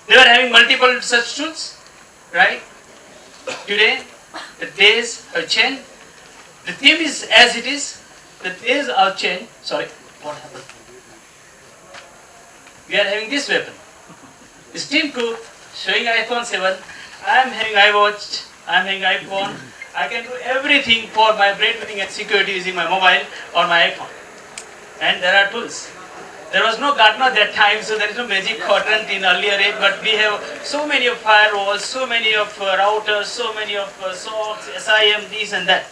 They were having multiple such tools, right? Today, the days have changed. The theme is as it is. The days are changed. Sorry, what happened? We are having this weapon. This Team Cook showing iPhone 7. I am having iWatch. I am having iPhone. I can do everything for my brain-winning and security using my mobile or my iPhone. And there are tools. There was no Gartner that time, so there is no magic quadrant in earlier age, but we have so many of firewalls, so many of routers, so many of SOCs, SIM, this and that.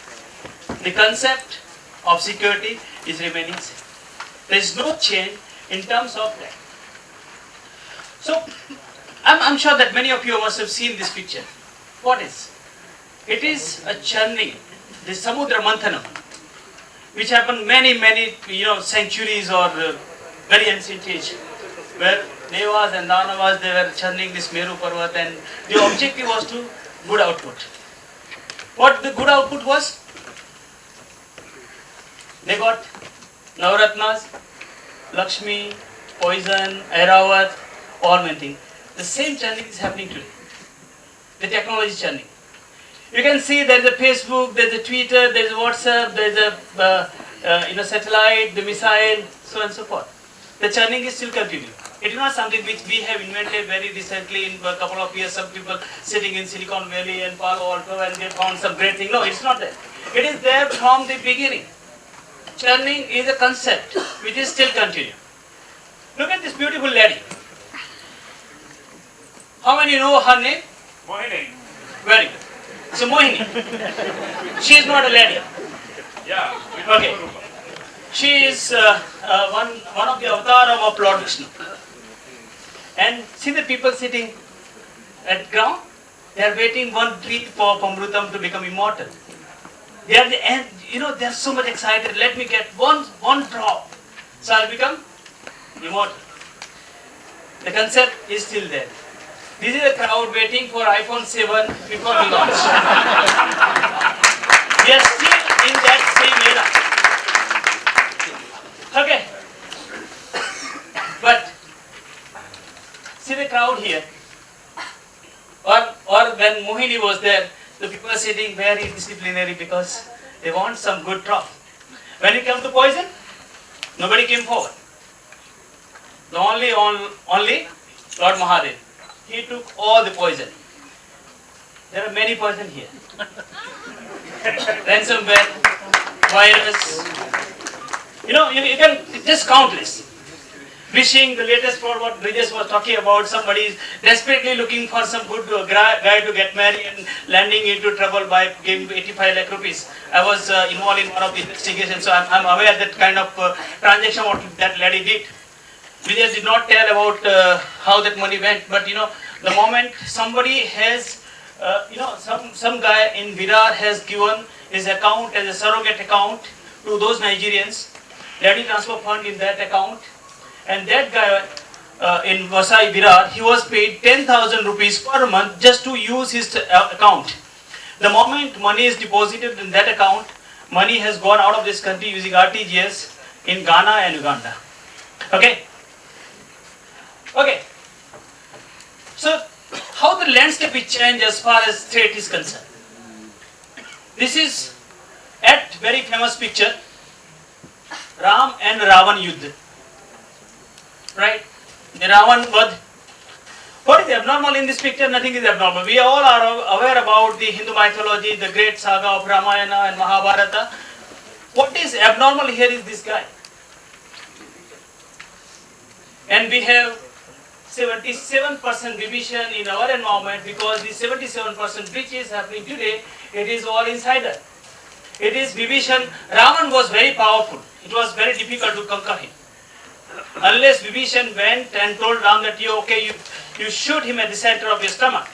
The concept of security is remaining same. There is no change in terms of that. So, I'm sure that many of you must have seen this picture. What is? It is a churning, the Samudra Manthanam, which happened many centuries or very ancient age, where Devas and Danavas, they were churning this Meru Parvat, and the objective was to good output. What the good output was? They got Navaratnas, Lakshmi, poison, Airavat, all many things. The same churning is happening today. The technology churning. You can see there is a Facebook, there is a Twitter, there is a WhatsApp, there is a satellite, the missile, so on and so forth. The churning is still continuing. It is not something which we have invented very recently in a couple of years. Some people sitting in Silicon Valley and Palo Alto and they found some great thing. No, it's not that. It is there from the beginning. Churning is a concept which is still continuing. Look at this beautiful lady. How many know her name? Mohini. Very good. So Mohini. She is not a lady. Yeah. Okay. She is one of the avatar of Lord Vishnu. And see the people sitting at ground? They are waiting one tree for Pamrutam to become immortal. They are the end, they are so much excited. Let me get one drop, so I'll become immortal. The concept is still there. This is a crowd waiting for iPhone 7 before we launch. We are still in that same era. Okay. But see the crowd here. Or when Mohini was there, the people are sitting very disciplinary because they want some good drop. When it comes to poison, nobody came forward. The only Lord Mahadev. He took all the poison. There are many poison here. Ransomware, virus. You can just countless. Wishing the latest for what Brijesh was talking about, somebody is desperately looking for some good guy to get married and landing into trouble by giving 85 lakh rupees. I was involved in one of the investigations, so I'm aware that kind of transaction what that lady did. Brijesh did not tell about how that money went, but the moment somebody has, some guy in Virar has given his account as a surrogate account to those Nigerians, ready transfer fund in that account, and that guy in Vasai Virar, he was paid 10,000 rupees per month just to use his account. The moment money is deposited in that account, money has gone out of this country using RTGS in Ghana and Uganda. Okay? Okay. So, how the landscape is changed as far as threat is concerned. This is at very famous picture, Ram and Ravan Yuddha. Right? The Ravan Vadh. What is abnormal in this picture? Nothing is abnormal. We all are aware about the Hindu mythology, the great saga of Ramayana and Mahabharata. What is abnormal here is this guy. And we have 77% division in our environment because the 77% which is happening today, it is all insider. It is Vibhishan. Ravan was very powerful. It was very difficult to conquer him. Unless Vibhishan went and told Ram that you shoot him at the center of your stomach,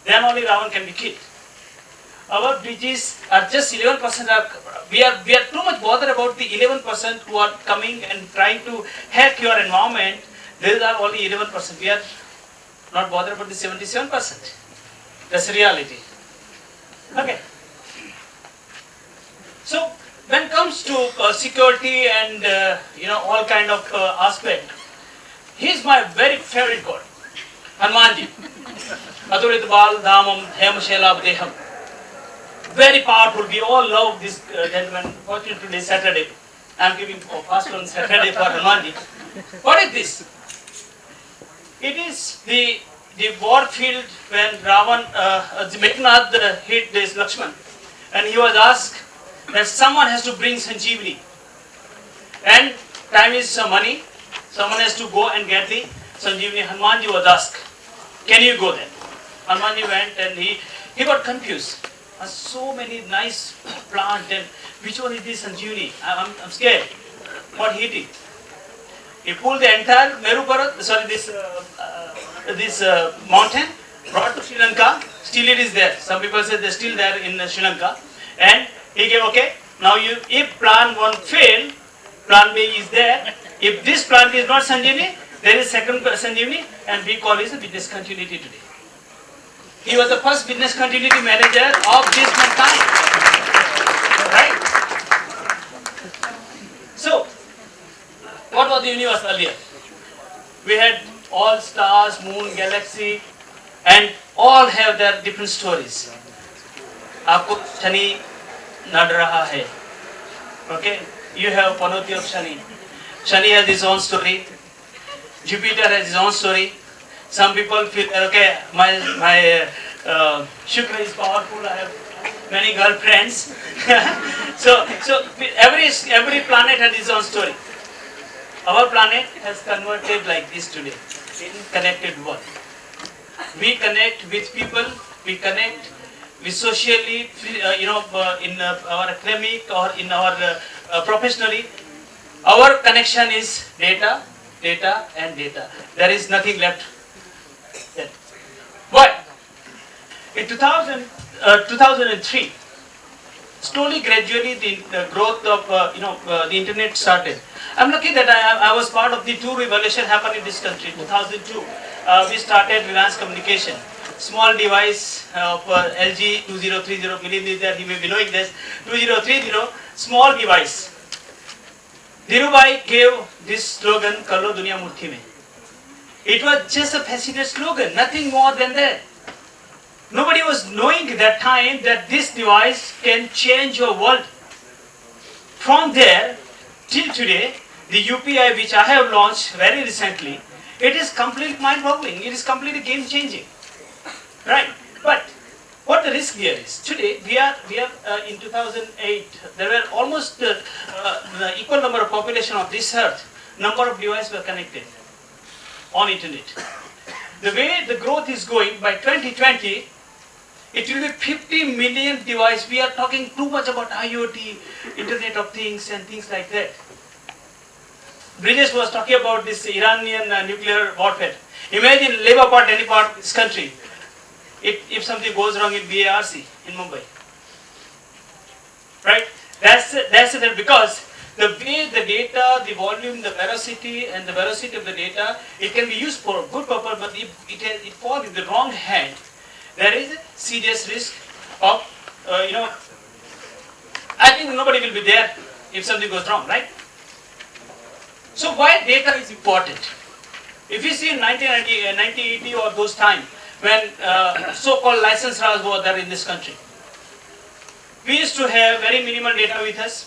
then only Ravan can be killed. Our bridges are just 11%. We are too much bothered about the 11% who are coming and trying to hack your environment. These are only 11%. We are not bothered about the 77%. That's the reality. Okay. So when it comes to security and all kind of aspect, here's my very favorite quote. Hanumanji. Adurit Bal Dhamam Hem Shelab Deham. Very powerful. We all love this gentleman. Fortunately, today is Saturday. I am giving fast on Saturday for Hanumanji. What is this? It is the war field when Meghnad hit this Lakshman, and he was asked that someone has to bring Sanjeevani, and time is money. Someone has to go and get the Sanjeevani. Hanumanji was asked, "Can you go there?" Hanumanji went, and he got confused. So many nice plant, and which one is this Sanjeevani? I'm scared. What he did? He pulled the entire Meru Parvat, this mountain, brought to Sri Lanka. Still it is there. Some people say they're still there in Sri Lanka. And he gave, okay, now if plan 1 failed, plan B is there. If this plant is not Sanjeevani, there is second Sanjeevani, and we call it business continuity today. He was the first business continuity manager of this mankind. Right? So, what was the universe earlier? We had all stars, moon, galaxy, and all have their different stories. आपको शनि नड़ रहा है. Okay, you have Panoti of Shani. Shani has his own story. Jupiter has his own story. Some people feel okay, my Shukra is powerful. I have many girlfriends. so every planet has its own story. Our planet has converted like this today in connected world. We connect with people. We connect with socially, in our academic or in our professionally. Our connection is data, data, and data. There is nothing left. But in 2003, slowly, gradually, the growth of the internet started. I'm lucky that I was part of the two revolution happened in this country. 2002, we started Reliance Communication, small device of LG 2030 millimeter. He may be knowing this 2030 small device. Dhirubhai gave this slogan, "Kalo Duniya Muthi Mein." It was just a fascinating slogan, nothing more than that. Nobody was knowing at that time that this device can change your world. From there till today, the UPI which I have launched very recently, it is completely mind-boggling. It is completely game-changing, right? But what the risk here is? Today we are in 2008. There were almost the equal number of population of this earth. Number of devices were connected on internet. The way the growth is going, by 2020, it will be 50 million devices. We are talking too much about IoT, Internet of Things, and things like that. Bridges was talking about this Iranian nuclear warfare. Imagine live apart any part of this country. If something goes wrong in BARC in Mumbai, right? That's it. Because the way the data, the volume, the veracity, and the veracity of the data, it can be used for good purpose, but if it falls in the wrong hand, there is a serious risk of, I think nobody will be there if something goes wrong, right? So why data is important? If you see in 1980 or those times, when so-called license RAs were there in this country, we used to have very minimal data with us.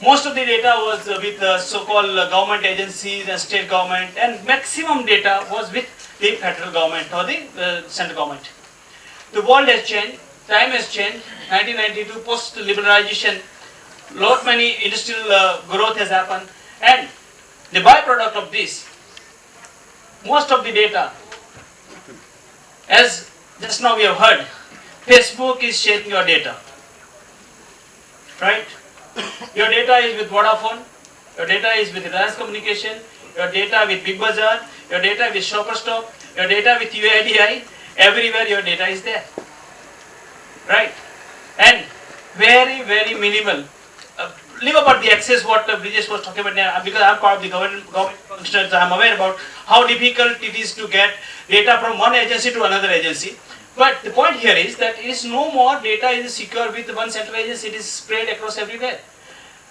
Most of the data was with so-called government agencies and state government, and maximum data was with the federal government or the central government. The world has changed, time has changed. 1992 post-liberalization, lot many industrial growth has happened, and the byproduct of this, most of the data, as just now we have heard, Facebook is sharing your data, right? Your data is with Vodafone, your data is with Reliance Communication, your data with Big Bazaar, your data with Shopper Stop, your data with UIDI, everywhere your data is there, right? And very, very minimal. Leave about the access what Bridges was talking about now, because I'm part of the government functions, I'm aware about how difficult it is to get data from one agency to another agency. But the point here is that it is no more data is secure with one central agency, it is spread across everywhere.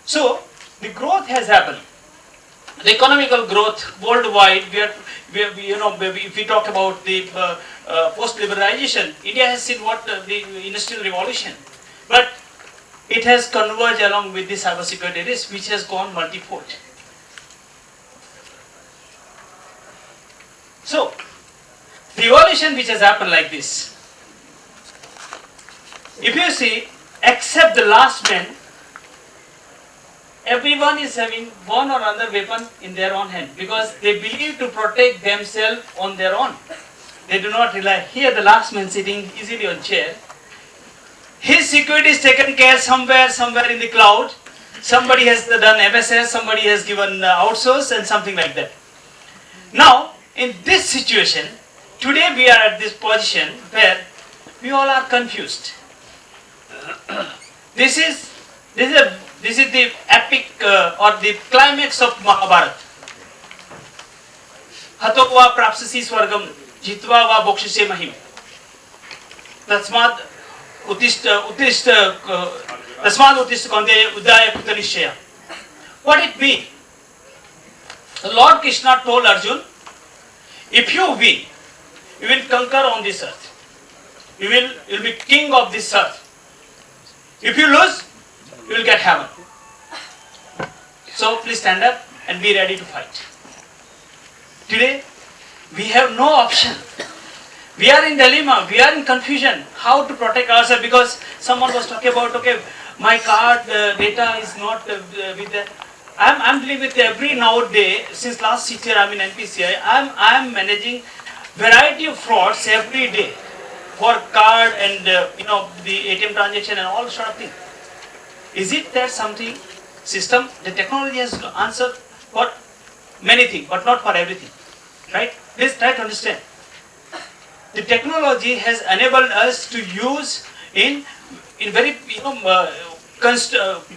So the growth has happened. The economical growth worldwide, if we talk about the post-liberalization, India has seen what the industrial revolution, but it has converged along with the cybersecurity risk, which has gone multifold. So, the evolution which has happened like this, if you see, except the last man, everyone is having one or another weapon in their own hand because they believe to protect themselves on their own. They do not rely. Here the last man sitting easily on chair. His security is taken care somewhere in the cloud. Somebody has done MSS, somebody has given outsource and something like that. Now, in this situation, today we are at this position where we all are confused. This is the epic or the climax of Mahabharata. Hatokva prapsasi swargam jitva va bokshise mahim. Tasmad utishta kondeya udaya kutanishya. What it means? Lord Krishna told Arjun, if you win, you will conquer on this earth. You will be king of this earth. If you lose, you will get heaven. So please stand up and be ready to fight. Today, we have no option. We are in dilemma, we are in confusion. How to protect ourselves, because someone was talking about, okay, my card data is not with that. I'm dealing with every nowadays, since last 6 years I'm in NPCI, I'm managing variety of frauds every day for card and the ATM transaction and all sort of things. Is it that something system, the technology has answered for many things, but not for everything, right? Please try to understand. The technology has enabled us to use in very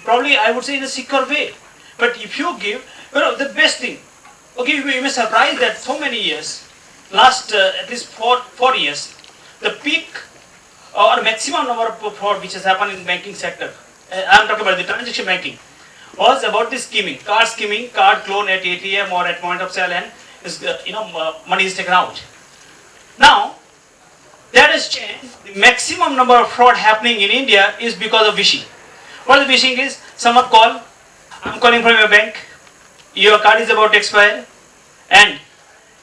probably I would say in a secure way. But if you give, the best thing, okay, you may be surprised that so many years, last at least 4 years, the peak or maximum number of fraud which has happened in banking sector, I am talking about the transaction banking, was about the scheming, card clone at ATM or at point of sale, and money is taken out. Now, that has changed. The maximum number of fraud happening in India is because of phishing. What the phishing is? Someone call, I'm calling from your bank, your card is about to expire, and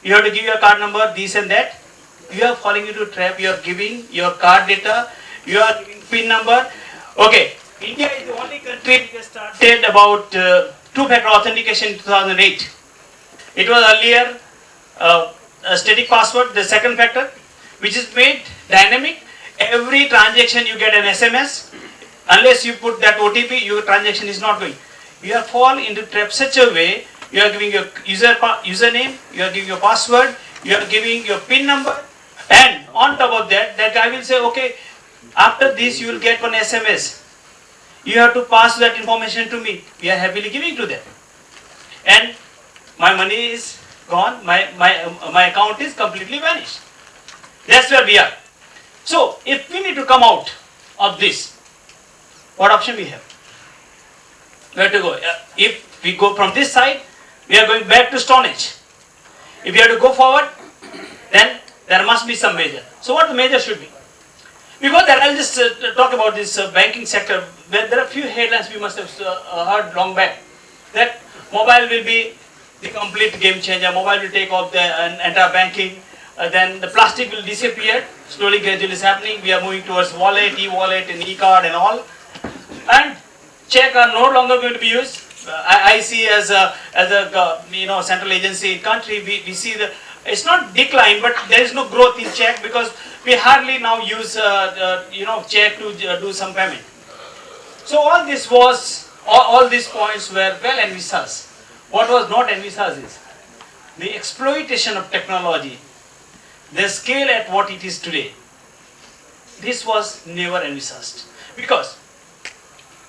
you have to give your card number, this and that. You are falling into a trap, you are giving your card data, you are giving PIN number. Okay, India is the only country which has started about two-factor authentication in 2008. It was earlier a static password, the second factor, which is made dynamic. Every transaction you get an SMS. Unless you put that OTP, your transaction is not going. You are fall into trap such a way, you are giving your username, you are giving your password, you are giving your PIN number, and on top of that, that guy will say, okay, after this you will get one SMS. You have to pass that information to me. We are happily giving to them. And my money is gone, my account is completely vanished. That's where we are. So, if we need to come out of this, what option we have? Where to go? If we go from this side, we are going back to Stone Age. If we have to go forward, then there must be some measure. So what the measure should be? Before that, I'll just talk about this banking sector. There are a few headlines we must have heard long back. That mobile will be the complete game changer. Mobile will take off the entire banking. Then the plastic will disappear. Slowly, gradually is happening. We are moving towards wallet, e-wallet, and e-card and all. And check are no longer going to be used. I see as a central agency in country, we see it's not decline, but there is no growth in check because we hardly now use check to do some payment. So all this was all these points were well envisaged. What was not envisaged is the exploitation of technology, the scale at what it is today. This was never envisaged because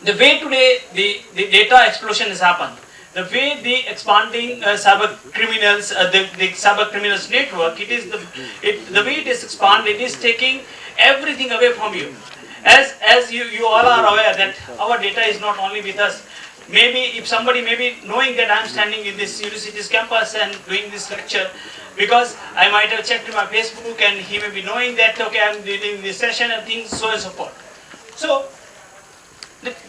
the way today the data explosion has happened, the way the expanding cyber criminals, the cyber criminals network, the way it is expanded, it is taking everything away from you. As you all are aware that our data is not only with us. Maybe if somebody may be knowing that I am standing in this university's campus and doing this lecture, because I might have checked my Facebook and he may be knowing that, okay, I am doing this session and things, so and so forth. So,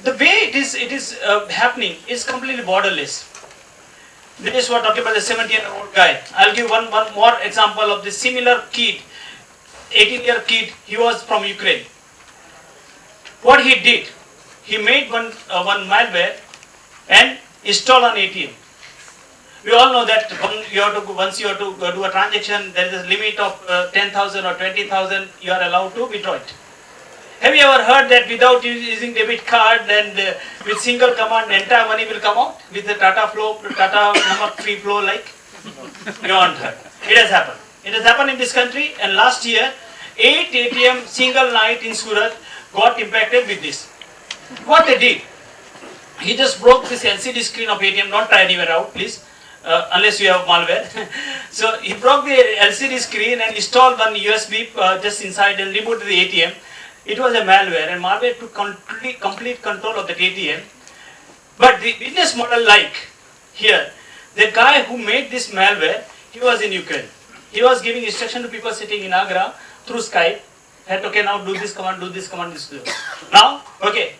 the way it is happening is completely borderless. This is what talking about the 17-year-old guy. I'll give one more example of the similar kid, 18-year kid, he was from Ukraine. What he did, he made one malware and install an ATM. We all know that once you have to do a transaction, there is a limit of 10,000 or 20,000, you are allowed to withdraw it. Have you ever heard that without using debit card and with single command, entire money will come out with the Tata Namak free flow like? You haven't heard. It has happened. It has happened in this country, and last year, 8 ATM single night in Surat got impacted with this. What they did, he just broke this LCD screen of ATM, not try anywhere out, please, unless you have malware. So he broke the LCD screen and installed one USB just inside and rebooted the ATM. It was a malware, and malware took complete control of the ATM. But the business model, like here, the guy who made this malware, he was in Ukraine. He was giving instruction to people sitting in Agra through Skype. That okay, now do this command, do this command, this. Now, okay,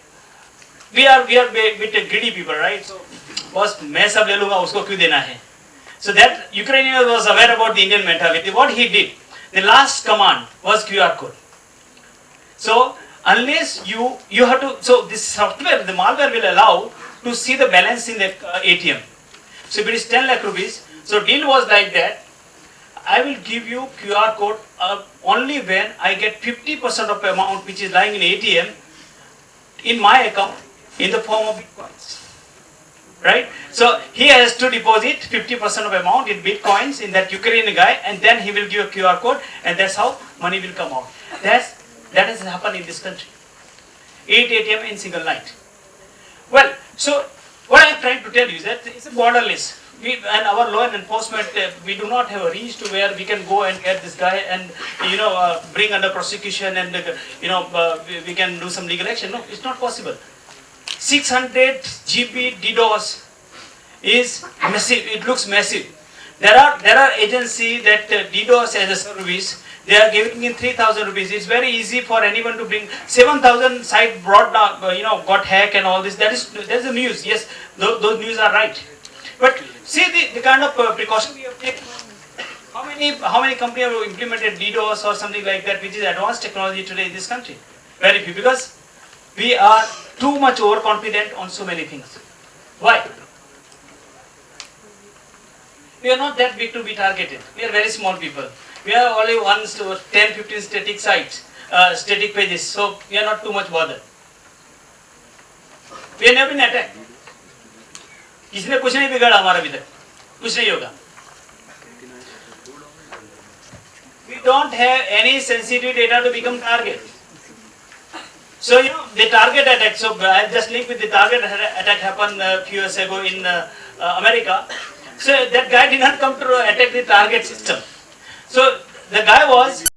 we are bit greedy people, right? So, boss, मैं सब ले लूँगा, उसको क्यों देना है? So that Ukrainian was aware about the Indian mentality. What he did, the last command was QR code. So unless you have to, so this software, the malware will allow to see the balance in the ATM. So if it is 10 lakh rupees, so deal was like that. I will give you QR code only when I get 50% of the amount which is lying in ATM in my account in the form of bitcoins. Right? So he has to deposit 50% of amount in bitcoins in that Ukrainian guy, and then he will give a QR code, and that's how money will come out. That has happened in this country. 8 ATM in single night. Well, so what I am trying to tell you is that it's borderless. And our law and enforcement, we do not have a reach to where we can go and get this guy and bring under prosecution and we can do some legal action. No, it's not possible. 600 GB DDoS is massive. It looks massive. There are agencies that DDoS as a service. They are giving in 3,000 rupees. It's very easy for anyone to bring 7,000 site brought down, got hacked and all this. That's the news. Yes, those news are right. But see the kind of precaution we have taken. How many companies have implemented DDoS or something like that, which is advanced technology today in this country? Very few, because we are too much overconfident on so many things. Why? We are not that big to be targeted. We are very small people. We have only 10, 15 static sites, static pages, so we are not too much bothered. We have never been attacked. इसने कुछ नहीं बिगाड़ा हमारा अभी तक, कुछ नहीं होगा. We don't have any sensitive data to become target. So the target attack. So I just linked with the target attack happened a few years ago in America. So that guy did not come to attack the target system. So the guy was